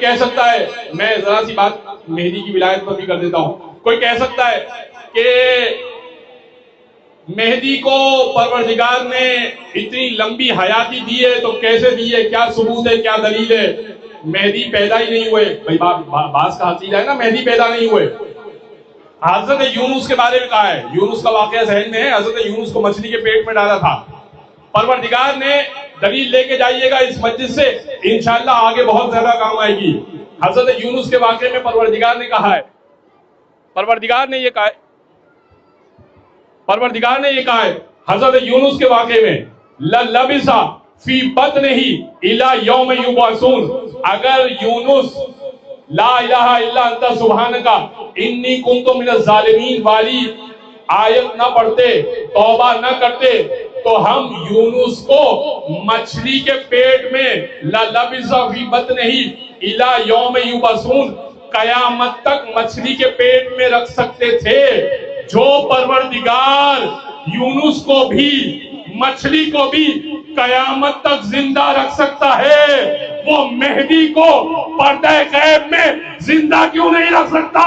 کہہ سکتا ہے، میں ذرا سی بات مہدی کی ولایت پر بھی کر دیتا ہوں، کوئی کہہ سکتا ہے کہ مہدی کو پروردگار نے اتنی لمبی حیاتی دی ہے تو کیسے دی ہے، کیا ثبوت ہے، کیا دلیل ہے؟ مہدی پیدا ہی نہیں ہوئے، بھائی بعض کا عقیدہ ہے نا مہدی پیدا نہیں ہوئے۔ حضرت یونس کے بارے میں کہا ہے، یونس کا واقعہ ذہن میں ہے، حضرت یونس کو مچھلی کے پیٹ میں ڈالا تھا، پروردگار نے دلیل لے کے جائیے گا اس مجلس سے، انشاءاللہ آگے بہت زیادہ کام آئے گی۔ حضرت یونس کے واقعے میں پروردگار نے کہا ہے، پروردگار نے یہ کہا ہے حضرت یونس کے واقعے میں، لَلَّبِثَ فِي بَطْنِهِ إِلَى يَوْمِ يُبْعَثُونَ، اگر یونس لا الہ الا انت سبحانک انی کنت من الظالمین والی آیت نہ پڑھتے، توبہ نہ کرتے، تو ہم یونس کو مچھلی کے پیٹ میں لَلَّبِثَ فِي بَطْنِهِ إِلَى يَوْمِ يُبْعَثُونَ قیامت تک مچھلی کے پیٹ میں رکھ سکتے تھے۔ جو پروردگار یونس کو بھی مچھلی کو بھی قیامت تک زندہ رکھ سکتا ہے، وہ مہدی کو پردہ غیب میں زندہ کیوں نہیں رکھ سکتا؟